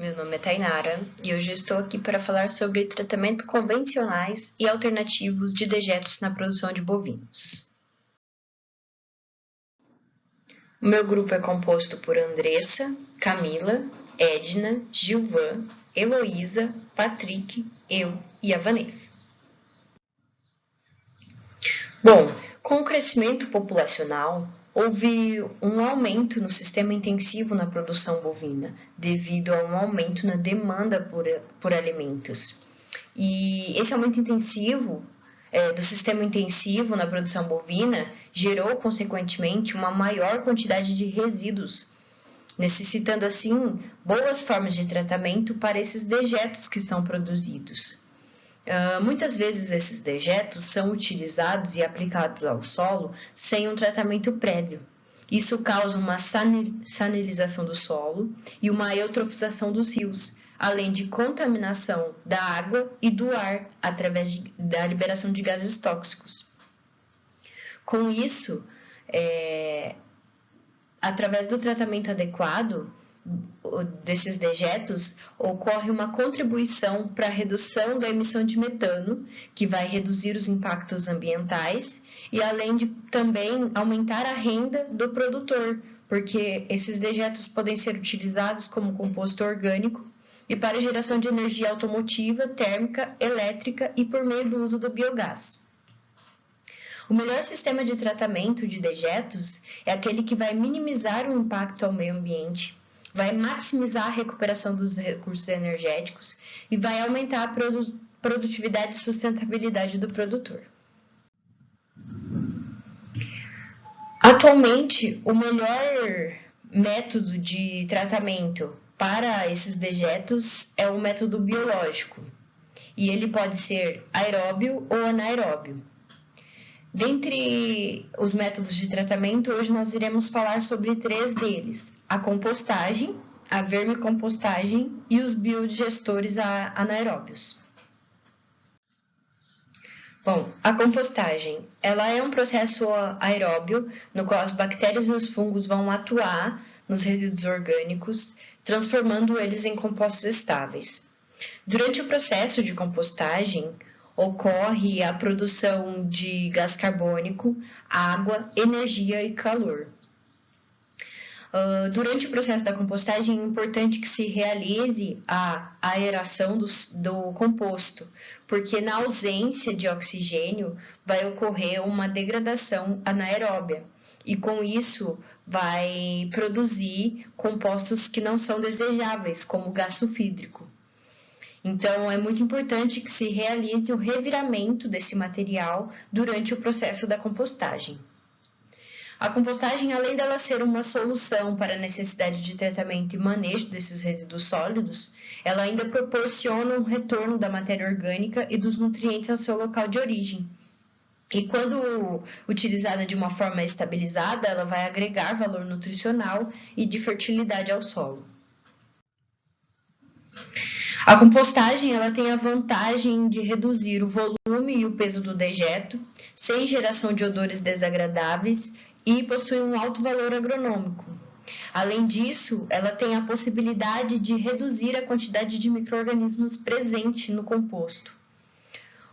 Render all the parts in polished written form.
Meu nome é Tainara e hoje eu estou aqui para falar sobre tratamento convencionais e alternativos de dejetos na produção de bovinos. O meu grupo é composto por Andressa, Camila, Edna, Gilvan, Heloísa, Patrick, eu e a Vanessa. Bom, com o crescimento populacional, houve um aumento no sistema intensivo na produção bovina, devido a um aumento na demanda por alimentos. E esse aumento intensivo do sistema intensivo na produção bovina gerou, consequentemente, uma maior quantidade de resíduos, necessitando, assim, boas formas de tratamento para esses dejetos que são produzidos. Muitas vezes esses dejetos são utilizados e aplicados ao solo sem um tratamento prévio. Isso causa uma sanilização do solo e uma eutrofização dos rios, além de contaminação da água e do ar através da liberação de gases tóxicos. Com isso, através do tratamento adequado desses dejetos, ocorre uma contribuição para a redução da emissão de metano, que vai reduzir os impactos ambientais e além de também aumentar a renda do produtor, porque esses dejetos podem ser utilizados como composto orgânico e para geração de energia automotiva, térmica, elétrica e por meio do uso do biogás. O melhor sistema de tratamento de dejetos é aquele que vai minimizar o impacto ao meio ambiente, vai maximizar a recuperação dos recursos energéticos e vai aumentar a produtividade e sustentabilidade do produtor. Atualmente, o melhor método de tratamento para esses dejetos é o método biológico, e ele pode ser aeróbio ou anaeróbio. Dentre os métodos de tratamento, hoje nós iremos falar sobre 3 deles: a compostagem, a vermicompostagem e os biodigestores anaeróbios. Bom, a compostagem, ela é um processo aeróbio no qual as bactérias e os fungos vão atuar nos resíduos orgânicos, transformando eles em compostos estáveis. Durante o processo de compostagem, ocorre a produção de gás carbônico, água, energia e calor. Durante o processo da compostagem, é importante que se realize a aeração do composto, porque na ausência de oxigênio vai ocorrer uma degradação anaeróbia, e com isso vai produzir compostos que não são desejáveis, como o gás sulfídrico. Então, é muito importante que se realize o reviramento desse material durante o processo da compostagem. A compostagem, além dela ser uma solução para a necessidade de tratamento e manejo desses resíduos sólidos, ela ainda proporciona um retorno da matéria orgânica e dos nutrientes ao seu local de origem. E quando utilizada de uma forma estabilizada, ela vai agregar valor nutricional e de fertilidade ao solo. A compostagem ela tem a vantagem de reduzir o volume e o peso do dejeto, sem geração de odores desagradáveis e possui um alto valor agronômico. Além disso, ela tem a possibilidade de reduzir a quantidade de micro-organismos presente no composto.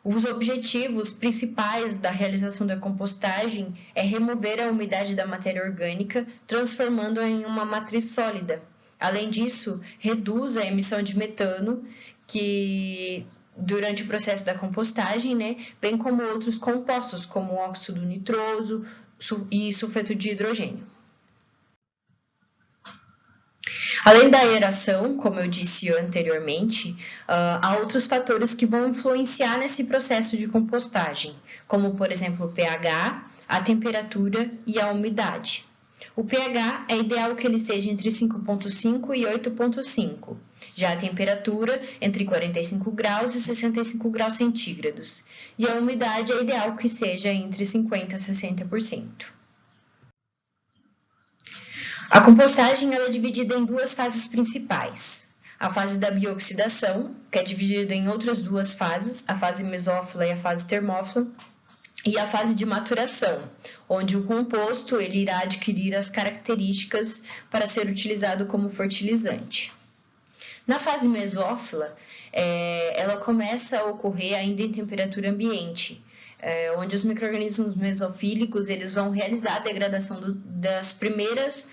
Os objetivos principais da realização da compostagem é remover a umidade da matéria orgânica, transformando-a em uma matriz sólida. Além disso, reduz a emissão de metano, que durante o processo da compostagem, bem como outros compostos, como o óxido nitroso e sulfeto de hidrogênio. Além da aeração, como eu disse anteriormente, há outros fatores que vão influenciar nesse processo de compostagem, como, por exemplo, o pH, a temperatura e a umidade. O pH é ideal que ele esteja entre 5,5 e 8,5. Já a temperatura, entre 45 graus e 65 graus centígrados. E a umidade é ideal que seja entre 50% e 60%. A compostagem ela é dividida em 2 fases principais. A fase da bioxidação, que é dividida em outras 2 fases, a fase mesófila e a fase termófila, e a fase de maturação, onde o composto ele irá adquirir as características para ser utilizado como fertilizante. Na fase mesófila, ela começa a ocorrer ainda em temperatura ambiente, onde os micro-organismos mesofílicos eles vão realizar a degradação das primeiras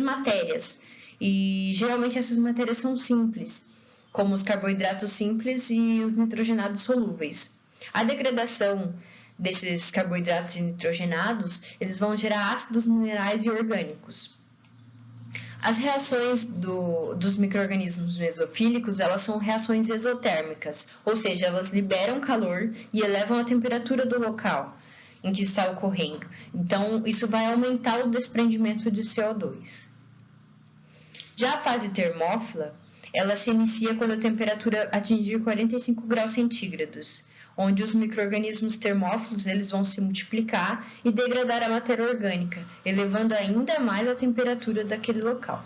matérias. E geralmente essas matérias são simples, como os carboidratos simples e os nitrogenados solúveis. A degradação desses carboidratos nitrogenados, eles vão gerar ácidos minerais e orgânicos. As reações dos micro-organismos mesofílicos, elas são reações exotérmicas, ou seja, elas liberam calor e elevam a temperatura do local em que está ocorrendo. Então, isso vai aumentar o desprendimento de CO2. Já a fase termófila, ela se inicia quando a temperatura atingir 45 graus centígrados, onde os micro-organismos termófilos eles vão se multiplicar e degradar a matéria orgânica, elevando ainda mais a temperatura daquele local.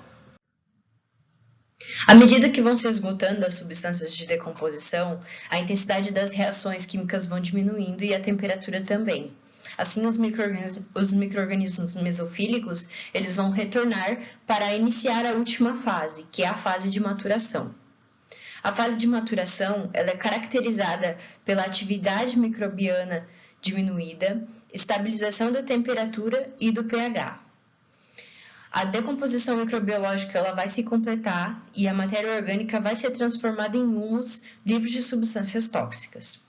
À medida que vão se esgotando as substâncias de decomposição, a intensidade das reações químicas vão diminuindo e a temperatura também. Assim, os micro-organismos mesofílicos eles vão retornar para iniciar a última fase, que é a fase de maturação. A fase de maturação ela é caracterizada pela atividade microbiana diminuída, estabilização da temperatura e do pH. A decomposição microbiológica ela vai se completar e a matéria orgânica vai ser transformada em humus livres de substâncias tóxicas.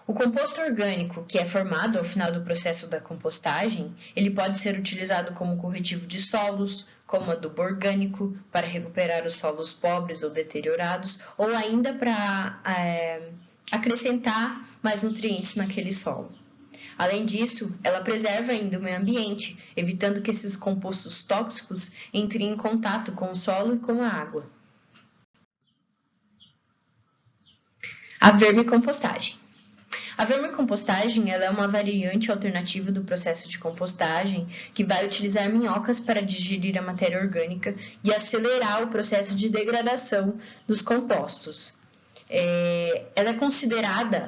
O composto orgânico, que é formado ao final do processo da compostagem, ele pode ser utilizado como corretivo de solos, como adubo orgânico, para recuperar os solos pobres ou deteriorados, ou ainda para acrescentar mais nutrientes naquele solo. Além disso, ela preserva ainda o meio ambiente, evitando que esses compostos tóxicos entrem em contato com o solo e com a água. A vermicompostagem. A vermicompostagem ela é uma variante alternativa do processo de compostagem que vai utilizar minhocas para digerir a matéria orgânica e acelerar o processo de degradação dos compostos.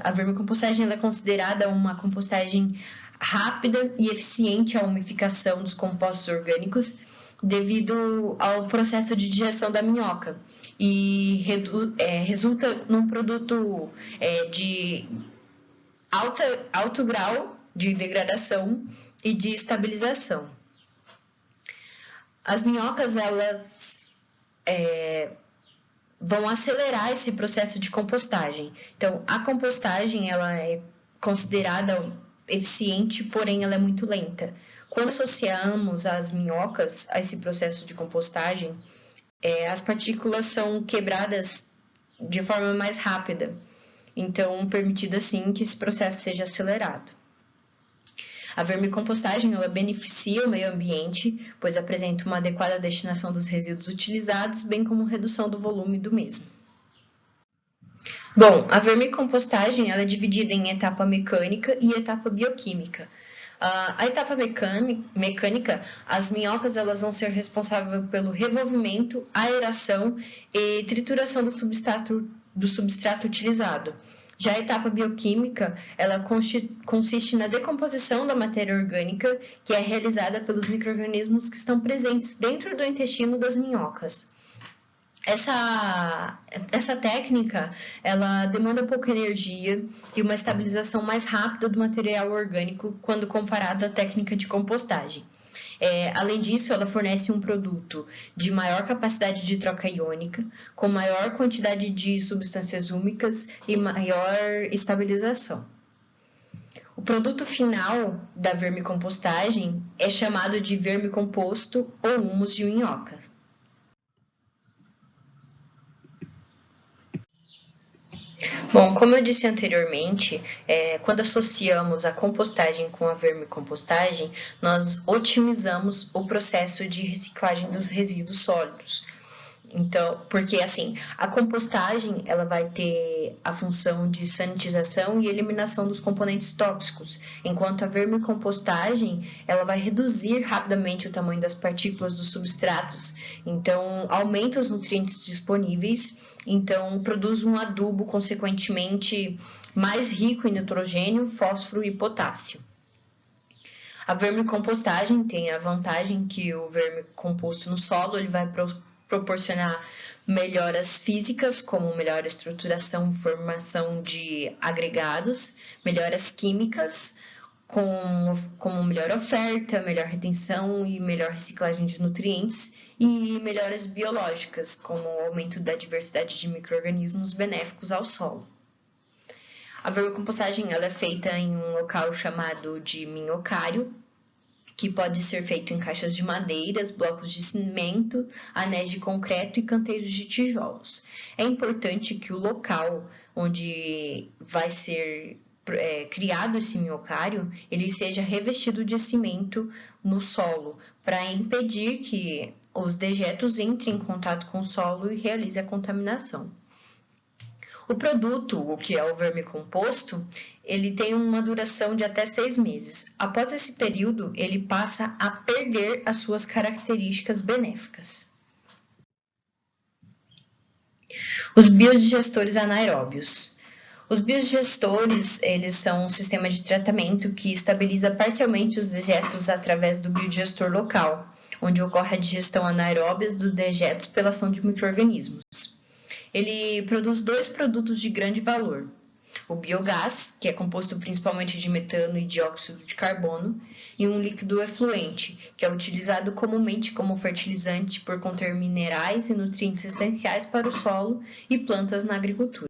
A vermicompostagem ela é considerada uma compostagem rápida e eficiente à umificação dos compostos orgânicos devido ao processo de digestão da minhoca e resulta num produto de alto grau de degradação e de estabilização. As minhocas elas vão acelerar esse processo de compostagem. Então, a compostagem ela é considerada eficiente, porém ela é muito lenta. Quando associamos as minhocas a esse processo de compostagem, as partículas são quebradas de forma mais rápida. Então, permitido assim que esse processo seja acelerado. A vermicompostagem ela beneficia o meio ambiente, pois apresenta uma adequada destinação dos resíduos utilizados, bem como redução do volume do mesmo. Bom, a vermicompostagem ela é dividida em etapa mecânica e etapa bioquímica. A etapa mecânica, as minhocas elas vão ser responsáveis pelo revolvimento, aeração e trituração do substrato utilizado. Já a etapa bioquímica, ela consiste na decomposição da matéria orgânica, que é realizada pelos micro-organismos que estão presentes dentro do intestino das minhocas. Essa técnica, ela demanda pouca energia e uma estabilização mais rápida do material orgânico quando comparado à técnica de compostagem. Além disso, ela fornece um produto de maior capacidade de troca iônica, com maior quantidade de substâncias úmicas e maior estabilização. O produto final da vermicompostagem é chamado de vermicomposto ou humus de minhoca. Bom, como eu disse anteriormente, quando associamos a compostagem com a vermicompostagem, nós otimizamos o processo de reciclagem dos resíduos sólidos. Então, porque assim, a compostagem ela vai ter a função de sanitização e eliminação dos componentes tóxicos, enquanto a vermicompostagem ela vai reduzir rapidamente o tamanho das partículas dos substratos, então aumenta os nutrientes disponíveis. Então, produz um adubo, consequentemente, mais rico em nitrogênio, fósforo e potássio. A vermicompostagem tem a vantagem que o verme composto no solo ele vai proporcionar melhoras físicas, como melhor estruturação e formação de agregados, melhoras químicas, como melhor oferta, melhor retenção e melhor reciclagem de nutrientes, e melhoras biológicas, como o aumento da diversidade de micro-organismos benéficos ao solo. A vermicompostagem ela é feita em um local chamado de minhocário, que pode ser feito em caixas de madeiras, blocos de cimento, anéis de concreto e canteiros de tijolos. É importante que o local onde vai ser criado esse minhocário, ele seja revestido de cimento no solo, para impedir que os dejetos entrem em contato com o solo e realize a contaminação. O produto, o que é o vermicomposto, ele tem uma duração de até 6 meses. Após esse período, ele passa a perder as suas características benéficas. Os biodigestores anaeróbios. Os biodigestores, eles são um sistema de tratamento que estabiliza parcialmente os dejetos através do biodigestor local, onde ocorre a digestão anaeróbia dos dejetos pela ação de micro-organismos. Ele produz 2 produtos de grande valor: o biogás, que é composto principalmente de metano e dióxido de carbono, e um líquido efluente, que é utilizado comumente como fertilizante por conter minerais e nutrientes essenciais para o solo e plantas na agricultura.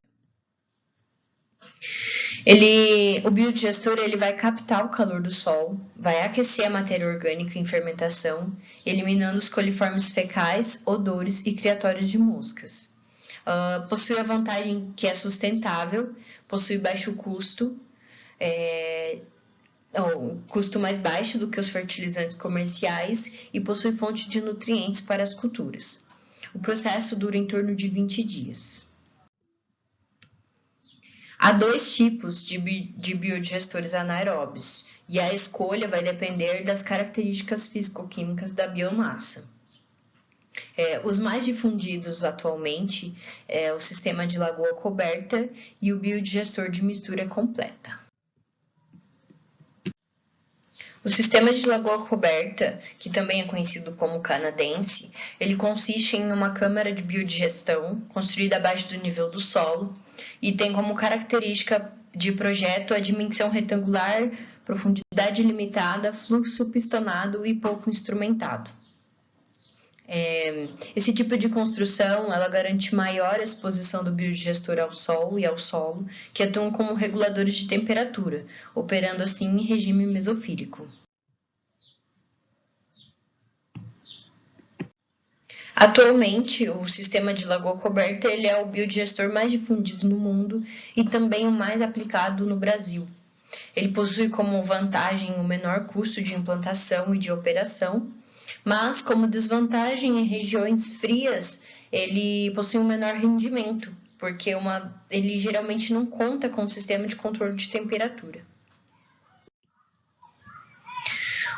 O biodigestor ele vai captar o calor do solo, vai aquecer a matéria orgânica em fermentação, eliminando os coliformes fecais, odores e criatórios de moscas. Possui a vantagem que é sustentável, possui baixo custo, custo mais baixo do que os fertilizantes comerciais e possui fonte de nutrientes para as culturas. O processo dura em torno de 20 dias. Há 2 tipos de biodigestores anaeróbios e a escolha vai depender das características físico-químicas da biomassa. Os mais difundidos atualmente é o sistema de lagoa coberta e o biodigestor de mistura completa. O sistema de lagoa coberta, que também é conhecido como canadense, ele consiste em uma câmara de biodigestão construída abaixo do nível do solo e tem como característica de projeto a dimensão retangular, profundidade limitada, fluxo pistonado e pouco instrumentado. Esse tipo de construção ela garante maior exposição do biodigestor ao sol e ao solo, que atuam como reguladores de temperatura, operando assim em regime mesofílico. Atualmente, o sistema de lagoa coberta ele é o biodigestor mais difundido no mundo e também o mais aplicado no Brasil. Ele possui como vantagem o menor custo de implantação e de operação, mas como desvantagem em regiões frias, ele possui um menor rendimento, porque ele geralmente não conta com um sistema de controle de temperatura.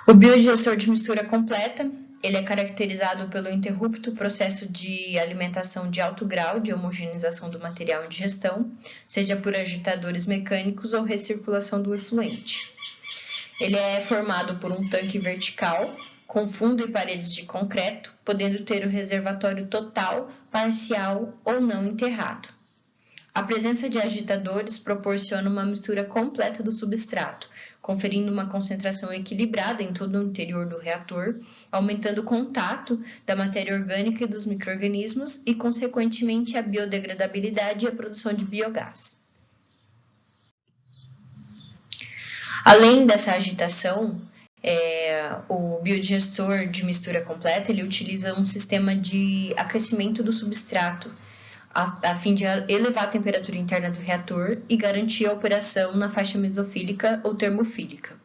O biodigestor de mistura completa, ele é caracterizado pelo interrupto processo de alimentação de alto grau de homogeneização do material em digestão, seja por agitadores mecânicos ou recirculação do efluente. Ele é formado por um tanque vertical, com fundo e paredes de concreto, podendo ter o reservatório total, parcial ou não enterrado. A presença de agitadores proporciona uma mistura completa do substrato, conferindo uma concentração equilibrada em todo o interior do reator, aumentando o contato da matéria orgânica e dos micro-organismos e, consequentemente, a biodegradabilidade e a produção de biogás. Além dessa agitação, o biodigestor de mistura completa ele utiliza um sistema de aquecimento do substrato, a fim de elevar a temperatura interna do reator e garantir a operação na faixa mesofílica ou termofílica.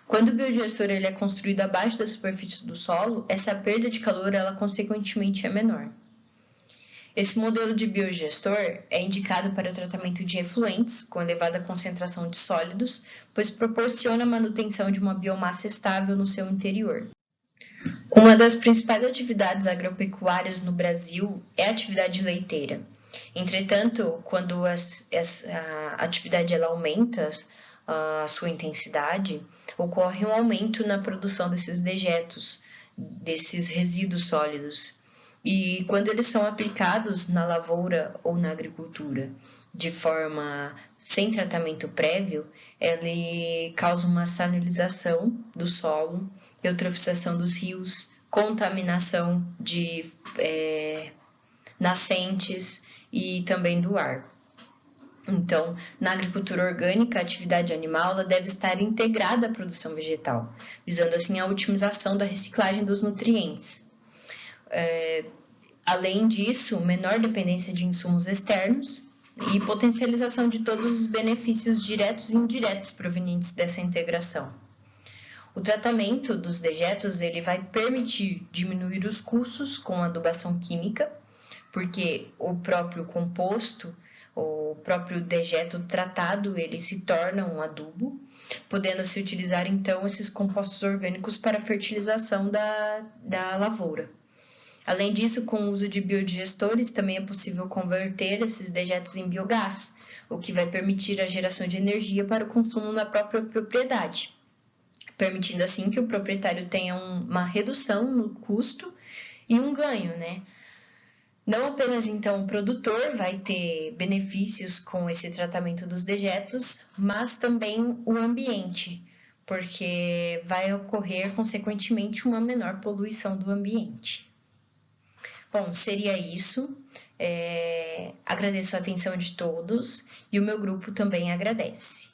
Quando o biodigestor ele é construído abaixo da superfície do solo, essa perda de calor ela consequentemente é menor. Esse modelo de biodigestor é indicado para o tratamento de efluentes com elevada concentração de sólidos, pois proporciona a manutenção de uma biomassa estável no seu interior. Uma das principais atividades agropecuárias no Brasil é a atividade leiteira. Entretanto, quando a atividade ela aumenta, a sua intensidade, ocorre um aumento na produção desses dejetos, desses resíduos sólidos. E quando eles são aplicados na lavoura ou na agricultura de forma sem tratamento prévio, ele causa uma salinização do solo, eutrofização dos rios, contaminação de nascentes e também do ar. Então, na agricultura orgânica, a atividade animal ela deve estar integrada à produção vegetal, visando assim a otimização da reciclagem dos nutrientes. Além disso, menor dependência de insumos externos e potencialização de todos os benefícios diretos e indiretos provenientes dessa integração. O tratamento dos dejetos ele vai permitir diminuir os custos com a adubação química, porque o próprio composto, o próprio dejeto tratado, ele se torna um adubo, podendo-se utilizar então esses compostos orgânicos para a fertilização da lavoura. Além disso, com o uso de biodigestores, também é possível converter esses dejetos em biogás, o que vai permitir a geração de energia para o consumo na própria propriedade, permitindo assim que o proprietário tenha uma redução no custo e um ganho, né? Não apenas então o produtor vai ter benefícios com esse tratamento dos dejetos, mas também o ambiente, porque vai ocorrer consequentemente uma menor poluição do ambiente. Bom, seria isso. Agradeço a atenção de todos e o meu grupo também agradece.